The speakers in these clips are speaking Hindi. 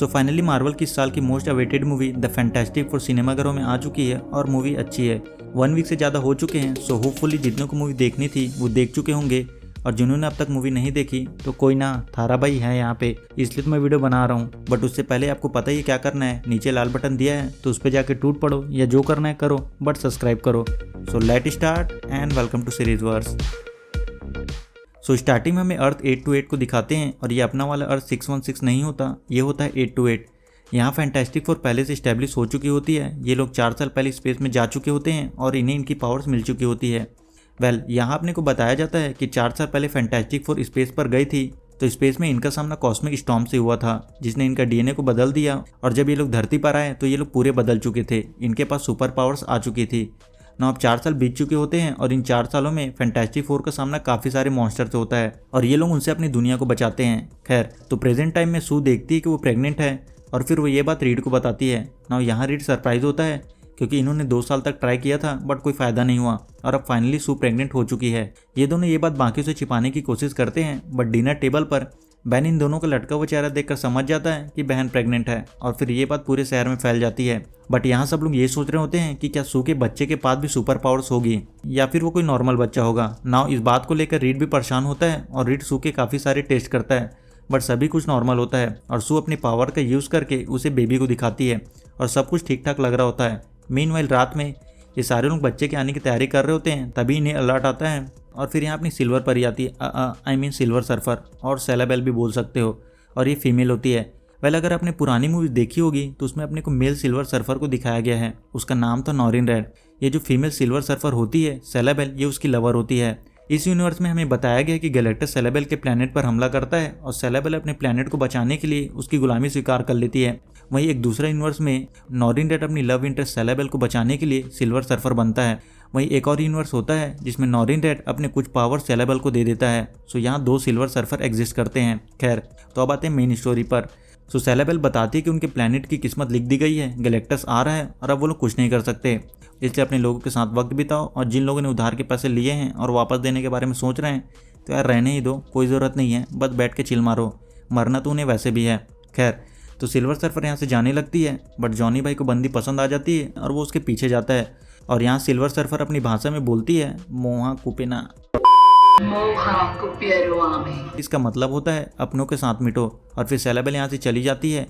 सो फाइनली मार्वल की इस साल की most awaited movie the fantastic four सिनेमाघरों में आ चुकी है और मूवी अच्छी है। 1 वीक से ज़्यादा हो चुके हैं, सो होपफुली जितनों को मूवी देखनी थी वो देख चुके होंगे और जिन्होंने अब तक मूवी नहीं देखी तो कोई ना, थारा भाई है यहाँ पे, इसलिए तो मैं वीडियो बना रहा हूँ। बट उससे पहले आपको पता ही है क्या करना है, नीचे लाल बटन दिया है तो उस पर जाके टूट पड़ो या जो करना है करो, बट सब्सक्राइब करो। So let start and welcome to series verse. So starting में हमें अर्थ 828 को दिखाते हैं और ये अपना वाला अर्थ 616 नहीं होता, ये होता है 828। यहाँ फैंटास्टिक फोर पहले से इस्टेब्लिश हो चुकी होती है। ये लोग 4 साल पहले स्पेस में जा चुके होते हैं और इन्हें इनकी पावर्स मिल चुकी होती है। यहाँ अपने को बताया जाता है कि 4 साल पहले फैंटास्टिक फोर स्पेस पर गई थी तो स्पेस में इनका सामना कॉस्मिक स्टॉर्म से हुआ था जिसने इनका डीएनए को बदल दिया और जब ये लोग धरती पर आए तो ये लोग पूरे बदल चुके थे, इनके पास सुपर पावर्स आ चुकी थी ना। अब 4 साल बीत चुके होते हैं और इन 4 सालों में फैंटास्टिक फोर का सामना काफ़ी सारे मॉन्स्टर से होता है और ये लोग उनसे अपनी दुनिया को बचाते हैं। खैर तो प्रेजेंट टाइम में सू देखती है कि वो प्रेग्नेंट है और फिर वो ये बात रीड को बताती है ना। यहाँ रीड सरप्राइज होता है क्योंकि इन्होंने 2 साल तक ट्राई किया था बट कोई फ़ायदा नहीं हुआ और अब फाइनली सू प्रेग्नेंट हो चुकी है। ये दोनों ये बात बाकियों से छिपाने की कोशिश करते हैं बट डिनर टेबल पर बहन इन दोनों का लटका हुआ चेहरा देखकर समझ जाता है कि बहन प्रेग्नेंट है और फिर ये बात पूरे शहर में फैल जाती है। बट यहाँ सब लोग ये सोच रहे होते हैं कि क्या सू के बच्चे के पास भी सुपर पावर्स होगी या फिर वो कोई नॉर्मल बच्चा होगा। नाउ इस बात को लेकर रीड भी परेशान होता है और रीड सू के काफ़ी सारे टेस्ट करता है बट सभी कुछ नॉर्मल होता है और सू अपनी पावर का यूज़ करके उसे बेबी को दिखाती है और सब कुछ ठीक ठाक लग रहा होता है। मीनवाइल रात में ये सारे लोग बच्चे के आने की तैयारी कर रहे होते हैं, तभी इन्हें अलर्ट आता है और फिर यहाँ अपनी सिल्वर परी आती है, आई मीन सिल्वर सर्फर और सेलाबेल भी बोल सकते हो, और ये फीमेल होती है। अगर आपने पुरानी मूवी देखी होगी तो उसमें अपने को मेल सिल्वर सर्फर को दिखाया गया है, उसका नाम था नॉरिन रेड। ये जो फीमेल सिल्वर सर्फर होती है सेलाबेल, ये उसकी लवर होती है। इस यूनिवर्स में हमें बताया गया है कि गैलेक्टस सेलाबेल के प्लैनेट पर हमला करता है और सेलाबेल अपने प्लैनेट को बचाने के लिए उसकी गुलामी स्वीकार कर लेती है। वहीं एक दूसरा यूनिवर्स में नॉरिन रेड अपनी लव इंटरेस्ट सेलाबेल को बचाने के लिए सिल्वर सर्फर बनता है। वहीं एक और यूनिवर्स होता है जिसमें नॉरिन रेड अपने कुछ पावर सेलाबेल को दे देता है। सो यहाँ 2 सिल्वर सर्फर एग्जिस्ट करते हैं। खैर तो अब आते हैं मेन स्टोरी पर। सो सेलाबेल बताती है कि उनके प्लैनेट की किस्मत लिख दी गई है, गैलेक्टस आ रहा है और अब वो लोग कुछ नहीं कर सकते, इसलिए अपने लोगों के साथ वक्त बिताओ और जिन लोगों ने उधार के पैसे लिए हैं और वापस देने के बारे में सोच रहे हैं तो यार रहने ही दो, कोई ज़रूरत नहीं है, बस बैठ के चिल मारो, मरना तो उन्हें वैसे भी है। खैर तो सिल्वर सर्फर यहाँ से जाने लगती है बट जॉनी भाई को बंदी पसंद आ जाती है और वो उसके पीछे जाता है और यहाँ सिल्वर सर्फर अपनी भाषा में बोलती है मोहा कुपेना। इसका मतलब होता है अपनों के साथ मिटो और फिर सेलाबेल यहाँ से चली जाती है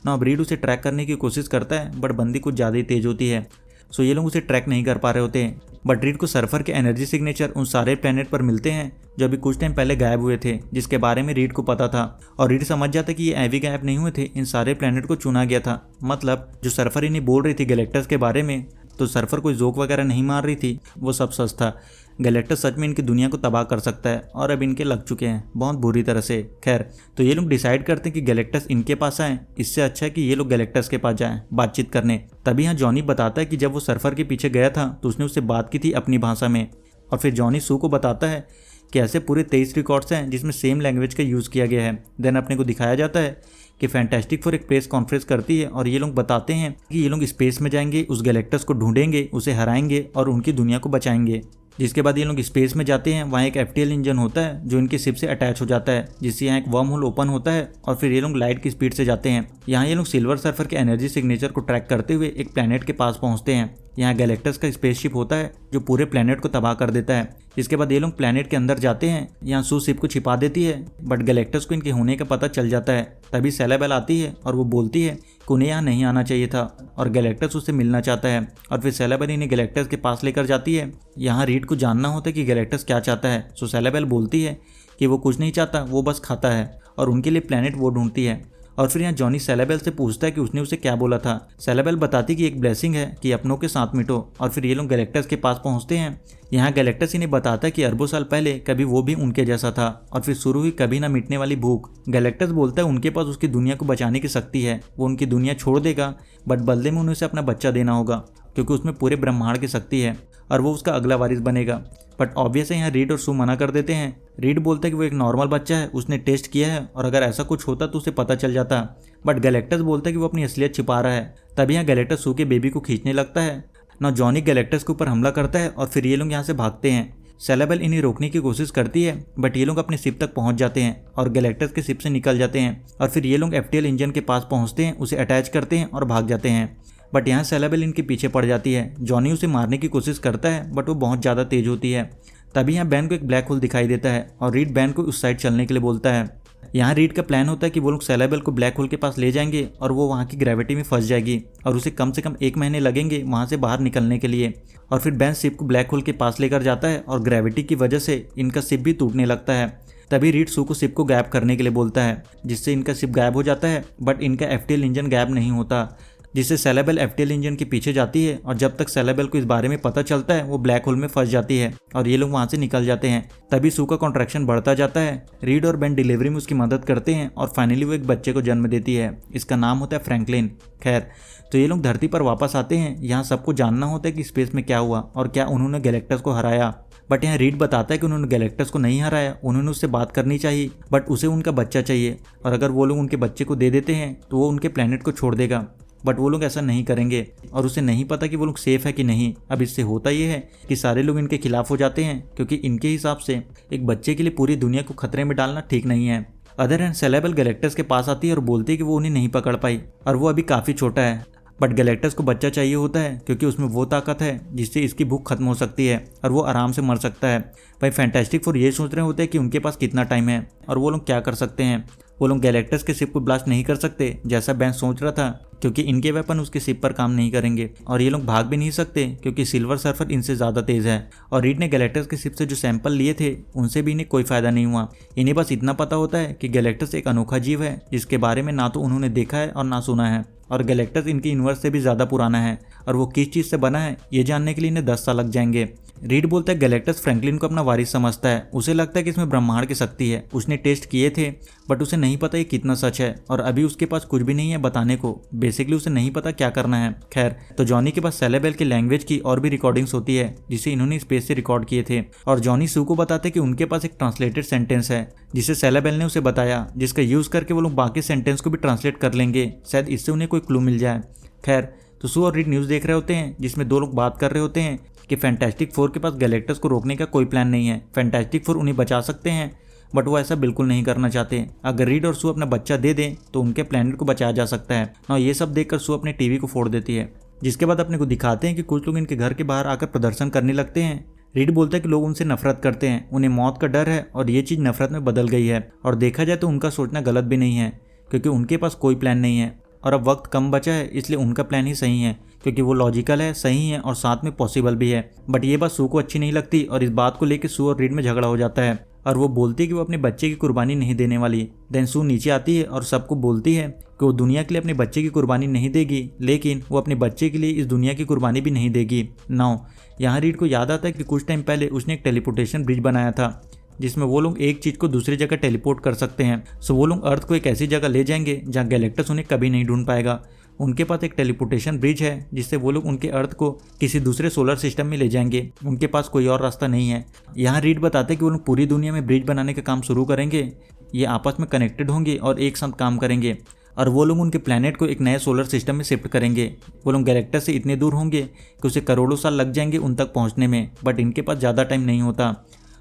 ना। अब रीड उसे ट्रैक करने की कोशिश करता है बट बंदी कुछ ज़्यादा ही तेज होती है, सो ये लोग उसे ट्रैक नहीं कर पा रहे होते हैं। बट रीड को सर्फर के एनर्जी सिग्नेचर उन सारे प्लैनेट पर मिलते हैं जो अभी कुछ टाइम पहले गायब हुए थे, जिसके बारे में रीड को पता था और रीड समझ जाता कि ये ऐवी गायब नहीं हुए थे, इन सारे प्लैनेट को चुना गया था। मतलब जो सर्फर इन्हें बोल रही थी गैलेक्टस के बारे में तो सर्फर कोई जोक वगैरह नहीं मार रही थी, वो सब सच था। गैलेक्टस सच में इनकी दुनिया को तबाह कर सकता है और अब इनके लग चुके हैं बहुत बुरी तरह से। खैर तो ये लोग डिसाइड करते हैं कि गैलेक्टस इनके पास आए, इससे अच्छा है कि ये लोग गैलेक्टस के पास जाएं बातचीत करने। तभी यहाँ जॉनी बताता है कि जब वो सर्फर के पीछे गया था तो उसने उससे बात की थी अपनी भाषा में और फिर जॉनी सू को बताता है कि ऐसे पूरे 23 रिकॉर्ड्स हैं जिसमें सेम लैंग्वेज का यूज़ किया गया है। देन अपने को दिखाया जाता है कि फैंटास्टिक फोर एक प्रेस कॉन्फ्रेंस करती है और ये लोग बताते हैं कि ये लोग स्पेस में जाएंगे, उस गैलेक्टस को ढूंढेंगे, उसे हराएंगे और उनकी दुनिया को बचाएंगे। जिसके बाद ये लोग स्पेस में जाते हैं, वहाँ एक एफटीएल इंजन होता है जो इनकी शिप से अटैच हो जाता है, जिससे यहाँ एक वर्म होल ओपन होता है और फिर ये लोग लाइट की स्पीड से जाते हैं। यहाँ ये लोग सिल्वर सर्फर के एनर्जी सिग्नेचर को ट्रैक करते हुए एक प्लैनेट के पास पहुँचते हैं। यहाँ गैलेक्टस का स्पेसशिप होता है जो पूरे प्लैनेट को तबाह कर देता है। इसके बाद ये लोग प्लैनेट के अंदर जाते हैं, यहाँ सू शिप को छिपा देती है बट गैलेक्टस को इनके होने का पता चल जाता है। तभी सेलाबेल आती है और वो बोलती है कि उन्हें यहाँ नहीं आना चाहिए था और गैलेक्टस उससे मिलना चाहता है और फिर सेलाबेल इन्हें गैलेक्टस के पास लेकर जाती है। यहाँ रीड को जानना होता है कि गैलेक्टस क्या चाहता है, सो सेलाबेल बोलती है कि वो कुछ नहीं चाहता, वो बस खाता है और उनके लिए प्लैनेट वो ढूंढती है। और फिर यहाँ जॉनी सेलाबेल से पूछता है कि उसने उसे क्या बोला था। सेलाबेल बताती कि एक ब्लेसिंग है कि अपनों के साथ मिटो और फिर ये लोग गैलेक्टस के पास पहुँचते हैं। यहाँ गैलेक्टस इन्हें बताता है कि अरबों साल पहले कभी वो भी उनके जैसा था और फिर शुरू हुई कभी ना मिटने वाली भूख। गैलेक्टस बोलता है उनके पास उसकी दुनिया को बचाने की शक्ति है, वो उनकी दुनिया छोड़ देगा बट बदले में उन्हें उसे अपना बच्चा देना होगा क्योंकि उसमें पूरे ब्रह्मांड की शक्ति है और वो उसका अगला वारिस बनेगा। बट ऑब्वियस है यहाँ रीड और सू मना कर देते हैं। रीड बोलता है कि वो एक नॉर्मल बच्चा है, उसने टेस्ट किया है और अगर ऐसा कुछ होता तो उसे पता चल जाता। बट गैलेक्टस बोलता है कि वो अपनी असलियत छिपा रहा है। तभी यहाँ गैलेक्टस सू के बेबी को खींचने लगता है ना। जॉनी गैलेक्टस के ऊपर हमला करता है और फिर ये लोग यहाँ से भागते हैं। सेलेबल इन्हें रोकने की कोशिश करती है, बट ये लोग अपने शिप तक पहुंच जाते हैं और गैलेक्टस के शिप से निकल जाते हैं और फिर ये लोग FTL इंजन के पास पहुंचते हैं, उसे अटैच करते हैं और भाग जाते हैं। बट यहाँ सेलेबल इनके पीछे पड़ जाती है। जॉनी उसे मारने की कोशिश करता है, बट वो बहुत ज़्यादा तेज होती है। तभी यहाँ बैन को एक ब्लैक होल दिखाई देता है और रीड बैन को उस साइड चलने के लिए बोलता है। यहाँ रीड का प्लान होता है कि वो लोग सेलेबल को ब्लैक होल के पास ले जाएंगे और वो वहाँ की ग्रेविटी में फंस जाएगी और उसे कम से कम 1 महीने लगेंगे वहाँ से बाहर निकलने के लिए। और फिर बैन शिप को ब्लैक होल के पास लेकर जाता है और ग्रेविटी की वजह से इनका शिप भी टूटने लगता है। तभी रीड सू को शिप को गायब करने के लिए बोलता है, जिससे इनका शिप गायब हो जाता है, बट इनका FTL इंजन गायब नहीं होता, जिससे सेलेबल FTL इंजन के पीछे जाती है और जब तक सेलेबल को इस बारे में पता चलता है वो ब्लैक होल में फंस जाती है और ये लोग वहाँ से निकल जाते हैं। तभी सू का कॉन्ट्रैक्शन बढ़ता जाता है। रीड और बेन डिलीवरी में उसकी मदद करते हैं और फाइनली वो एक बच्चे को जन्म देती है। इसका नाम होता है फ्रैंकलिन। खैर, तो ये लोग धरती पर वापस आते हैं। यहाँ सबको जानना होता है कि स्पेस में क्या हुआ और क्या उन्होंने गैलेक्टस को हराया। बट यहाँ रीड बताता है कि उन्होंने गैलेक्टस को नहीं हराया, उन्होंने उससे बात करनी चाहिए, बट उसे उनका बच्चा चाहिए और अगर वो लोग उनके बच्चे को दे देते हैं तो वो उनके प्लेनेट को छोड़ देगा। बट वो लोग ऐसा नहीं करेंगे और उसे नहीं पता कि वो लोग सेफ है कि नहीं। अब इससे होता ये है कि सारे लोग इनके खिलाफ हो जाते हैं, क्योंकि इनके हिसाब से एक बच्चे के लिए पूरी दुनिया को खतरे में डालना ठीक नहीं है। अदर हैंड सेलेबल गैलेक्टस के पास आती है और बोलती है कि वो उन्हें नहीं पकड़ पाई और वो अभी काफ़ी छोटा है। बट गैलेक्टस को बच्चा चाहिए होता है क्योंकि उसमें वो ताकत है जिससे इसकी भूख खत्म हो सकती है और वो आराम से मर सकता है। भाई फैंटास्टिक फोर ये सोच रहे होते हैं कि उनके पास कितना टाइम है और वो लोग क्या कर सकते हैं। वो लोग गैलेक्टस के शिप को ब्लास्ट नहीं कर सकते जैसा बैन सोच रहा था, क्योंकि इनके वेपन उसके शिप पर काम नहीं करेंगे और ये लोग भाग भी नहीं सकते क्योंकि सिल्वर सर्फर इनसे ज़्यादा तेज़ है। और रीड ने गैलेक्टस के शिप से जो सैंपल लिए थे उनसे भी इन्हें कोई फ़ायदा नहीं हुआ। इन्हें बस इतना पता होता है कि गैलेक्टस एक अनोखा जीव है जिसके बारे में ना तो उन्होंने देखा है और ना सुना है, और गैलेक्टस इनकी यूनिवर्स से भी ज़्यादा पुराना है और वो किस चीज़ से बना है ये जानने के लिए इन्हें 10 साल लग जाएंगे। रीड बोलता है गैलेक्टस फ्रैंकलिन को अपना वारिस समझता है, उसे लगता है कि इसमें ब्रह्मांड की शक्ति है। उसने टेस्ट किए थे बट उसे नहीं पता ये कितना सच है और अभी उसके पास कुछ भी नहीं है बताने को। बेसिकली उसे नहीं पता क्या करना है। खैर, तो जॉनी के पास सेलेबल की लैंग्वेज की और भी रिकॉर्डिंग्स होती है जिसे इन्होंने स्पेस से रिकॉर्ड किए थे और जॉनी सू को बताते हैं कि उनके पास एक ट्रांसलेटेड सेंटेंस है जिसे सेलेबल ने उसे बताया, जिसका यूज़ करके वो लोग बाकी सेंटेंस को भी ट्रांसलेट कर लेंगे, शायद इससे उन्हें कोई क्लू मिल जाए। खैर, तो सू और रीड न्यूज़ देख रहे होते हैं जिसमें 2 लोग बात कर रहे होते हैं कि फैंटास्टिक फोर के पास गैलेक्टस को रोकने का कोई प्लान नहीं है। फैंटास्टिक फोर उन्हें बचा सकते हैं बट वो ऐसा बिल्कुल नहीं करना चाहते। अगर रीड और सू अपना बच्चा दे दें तो उनके प्लेनेट को बचाया जा सकता है ना। ये सब देखकर सू अपने टीवी को फोड़ देती है, जिसके बाद अपने को दिखाते हैं कि कुछ लोग इनके घर के बाहर आकर प्रदर्शन करने लगते हैं। रीड बोलता है कि लोग उनसे नफरत करते हैं, उन्हें मौत का डर है और ये चीज़ नफरत में बदल गई है। और देखा जाए तो उनका सोचना गलत भी नहीं है क्योंकि उनके पास कोई प्लान नहीं है और अब वक्त कम बचा है, इसलिए उनका प्लान ही सही है क्योंकि वो लॉजिकल है, सही है और साथ में पॉसिबल भी है। बट ये बात सू को अच्छी नहीं लगती और इस बात को लेकर सू और रीड में झगड़ा हो जाता है और वो बोलती है कि वो अपने बच्चे की कुर्बानी नहीं देने वाली। देन सू नीचे आती है और सबको बोलती है कि वो दुनिया के लिए अपने बच्चे की कुर्बानी नहीं देगी, लेकिन वो अपने बच्चे के लिए इस दुनिया की कुर्बानी भी नहीं देगी। नाउ यहाँ रीड को याद आता है कि कुछ टाइम पहले उसने एक टेलीपोर्टेशन ब्रिज बनाया था जिसमें वो लोग एक चीज़ को दूसरी जगह टेलीपोर्ट कर सकते हैं। सो वो लोग अर्थ को एक ऐसी जगह ले जाएंगे जहाँ गैलेक्टस उन्हें कभी नहीं ढूंढ पाएगा। उनके पास एक टेलीपोर्टेशन ब्रिज है जिससे वो लोग उनके अर्थ को किसी दूसरे सोलर सिस्टम में ले जाएंगे। उनके पास कोई और रास्ता नहीं है। यहाँ रीड बताते हैं कि वो लोग पूरी दुनिया में ब्रिज बनाने का काम शुरू करेंगे। ये आपस में कनेक्टेड होंगे और एक साथ काम करेंगे और वो लोग उनके प्लेनेट को एक नए सोलर सिस्टम में शिफ्ट करेंगे। वो लोग गैलेक्टस से इतने दूर होंगे कि उसे करोड़ों साल लग जाएंगे उन तक पहुँचने में, बट इनके पास ज़्यादा टाइम नहीं होता।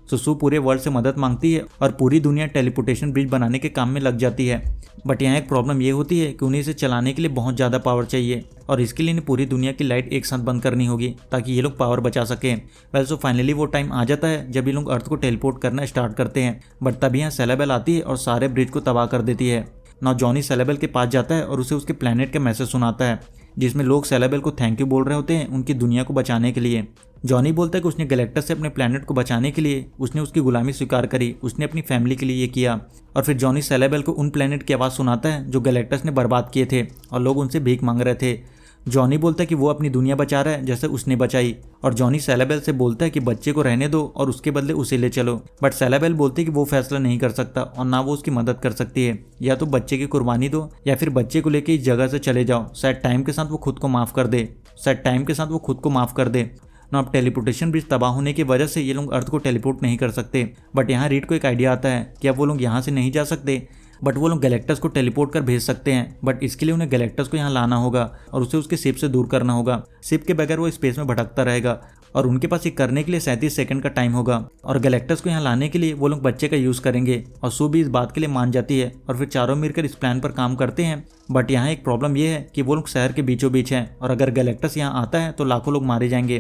सू पूरे वर्ल्ड से मदद मांगती है और पूरी दुनिया टेलीपोर्टेशन ब्रिज बनाने के काम में लग जाती है। बट यहाँ एक प्रॉब्लम ये होती है कि उन्हें इसे चलाने के लिए बहुत ज़्यादा पावर चाहिए और इसके लिए इन्हें पूरी दुनिया की लाइट एक साथ बंद करनी होगी ताकि ये लोग पावर बचा सकें। वेल सो फाइनली वो टाइम आ जाता है जब ये लोग अर्थ को टेलीपोर्ट करना स्टार्ट करते हैं, बट तभी यहाँ सेलेबल आती है और सारे ब्रिज को तबाह कर देती है। नाउ जॉनी सेलेबल के पास जाता है और उसे उसके प्लेनेट का मैसेज सुनाता है जिसमें लोग सेलेबल को थैंक यू बोल रहे होते हैं उनकी दुनिया को बचाने के लिए। जॉनी बोलता है कि उसने गैलेक्टस से अपने प्लेनेट को बचाने के लिए उसने उसकी गुलामी स्वीकार करी, उसने अपनी फैमिली के लिए ये किया। और फिर जॉनी सेलेबल को उन प्लेनेट की आवाज़ सुनाता है जो गैलेक्टस ने बर्बाद किए थे और लोग उनसे भीख मांग रहे थे। जॉनी बोलता है कि वो अपनी दुनिया बचा रहा है जैसे उसने बचाई और जॉनी सेलेबल से बोलता है कि बच्चे को रहने दो और उसके बदले उसे ले चलो। बट सेलेबल बोलती है कि वो फैसला नहीं कर सकता और ना वो उसकी मदद कर सकती है। या तो बच्चे की कुर्बानी दो या फिर बच्चे को लेकर इस जगह से चले जाओ, शायद टाइम के साथ वो खुद को माफ़ कर दे। ना अब टेलीपोर्टेशन ब्रिज तबाह होने की वजह से ये लोग अर्थ को टेलीपोर्ट नहीं कर सकते। बट यहाँ रीड को एक आइडिया आता है कि अब वो लोग यहाँ से नहीं जा सकते, बट वो लोग गैलेक्टस को टेलीपोर्ट कर भेज सकते हैं। बट इसके लिए उन्हें गैलेक्टस को यहाँ लाना होगा और उसे उसके शिप से दूर करना होगा। शिप के बगैर वो स्पेस में भटकता रहेगा और उनके पास ये करने के लिए 37 सेकंड का टाइम होगा और गैलेक्टस को यहाँ लाने के लिए वो लोग बच्चे का यूज़ करेंगे और सू भी इस बात के लिए मान जाती है और फिर चारों मिलकर इस प्लान पर काम करते हैं। बट यहाँ एक प्रॉब्लम ये है कि वो लोग शहर के बीचों बीच हैं और अगर गैलेक्टस यहाँ आता है तो लाखों लोग मारे जाएंगे,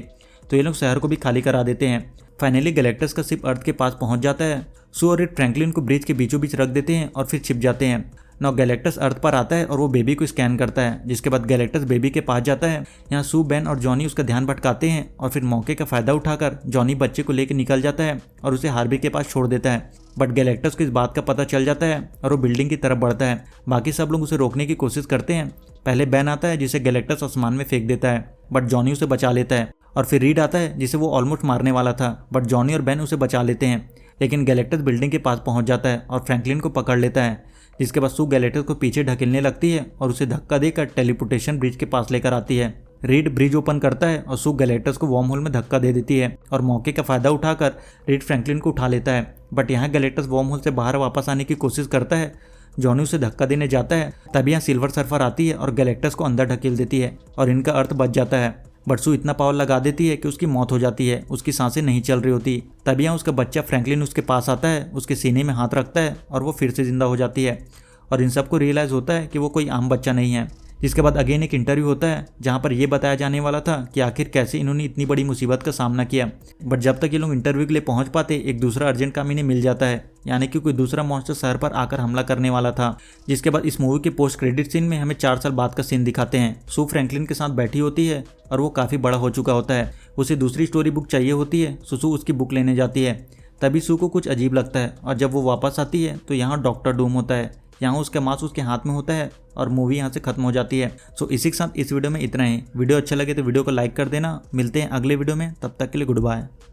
तो ये लोग शहर को भी खाली करा देते हैं। फाइनली गैलेक्टस का शिप अर्थ के पास पहुंच जाता है। सू और रिड फ्रैंकलिन को ब्रिज के बीचों बीच रख देते हैं और फिर छिप जाते हैं। नौ गैलेक्टस अर्थ पर आता है और वो बेबी को स्कैन करता है, जिसके बाद गैलेक्टस बेबी के पास जाता है। यहाँ सू, बेन और जॉनी उसका ध्यान भटकाते हैं और फिर मौके का फायदा उठाकर जॉनी बच्चे को लेकर निकल जाता है और उसे हार्वी के पास छोड़ देता है। बट गैलेक्टस को इस बात का पता चल जाता है और वो बिल्डिंग की तरफ बढ़ता है। बाकी सब लोग उसे रोकने की कोशिश करते हैं। पहले बेन आता है जिसे गैलेक्टस आसमान में फेंक देता है, बट जॉनी उसे बचा लेता है। और फिर रीड आता है जिसे वो ऑलमोस्ट मारने वाला था, बट जॉनी और बेन उसे बचा लेते हैं। लेकिन गैलेक्टस बिल्डिंग के पास पहुंच जाता है और फ्रैंकलिन को पकड़ लेता है, जिसके बाद सू गैलेक्टस को पीछे ढकेलने लगती है और उसे धक्का देकर टेलीपोर्टेशन ब्रिज के पास लेकर आती है। रीड ब्रिज ओपन करता है और सू गैलेक्टस को वार्म होल में धक्का दे देती है और मौके का फायदा उठाकर रीड फ्रैंकलिन को उठा लेता है। बट यहाँ गैलेक्टस वार्म होल से बाहर वापस आने की कोशिश करता है। जॉनी उसे धक्का देने जाता है, तभी यहाँ सिल्वर सर्फर आती है और गैलेक्टस को अंदर ढकेल देती है और इनका अर्थ बच जाता है। बट सू इतना पावर लगा देती है कि उसकी मौत हो जाती है, उसकी सांसें नहीं चल रही होती। तभी यहाँ उसका बच्चा फ्रैंकलिन उसके पास आता है, उसके सीने में हाथ रखता है और वो फिर से जिंदा हो जाती है। और इन सबको रियलाइज़ होता है कि वो कोई आम बच्चा नहीं है। जिसके बाद अगेन एक इंटरव्यू होता है जहाँ पर यह बताया जाने वाला था कि आखिर कैसे इन्होंने इतनी बड़ी मुसीबत का सामना किया। बट जब तक ये लोग इंटरव्यू के लिए पहुँच पाते, एक दूसरा अर्जेंट काम इन्हें मिल जाता है, यानी कि कोई दूसरा मॉन्स्टर शहर पर आकर हमला करने वाला था। जिसके बाद इस मूवी के पोस्ट क्रेडिट सीन में हमें 4 साल बाद का सीन दिखाते हैं। सू फ्रैंकलिन के साथ बैठी होती है और वो काफ़ी बड़ा हो चुका होता है। उसे दूसरी स्टोरी बुक चाहिए होती है। सू उसकी बुक लेने जाती है। तभी सू को कुछ अजीब लगता है और जब वो वापस आती है तो यहाँ डॉक्टर डूम होता है। यहाँ उसका मास्क उसके हाथ में होता है और मूवी यहाँ से खत्म हो जाती है। सो इसी के साथ इस वीडियो में इतना ही। वीडियो अच्छा लगे तो वीडियो को लाइक कर देना। मिलते हैं अगले वीडियो में, तब तक के लिए गुड बाय।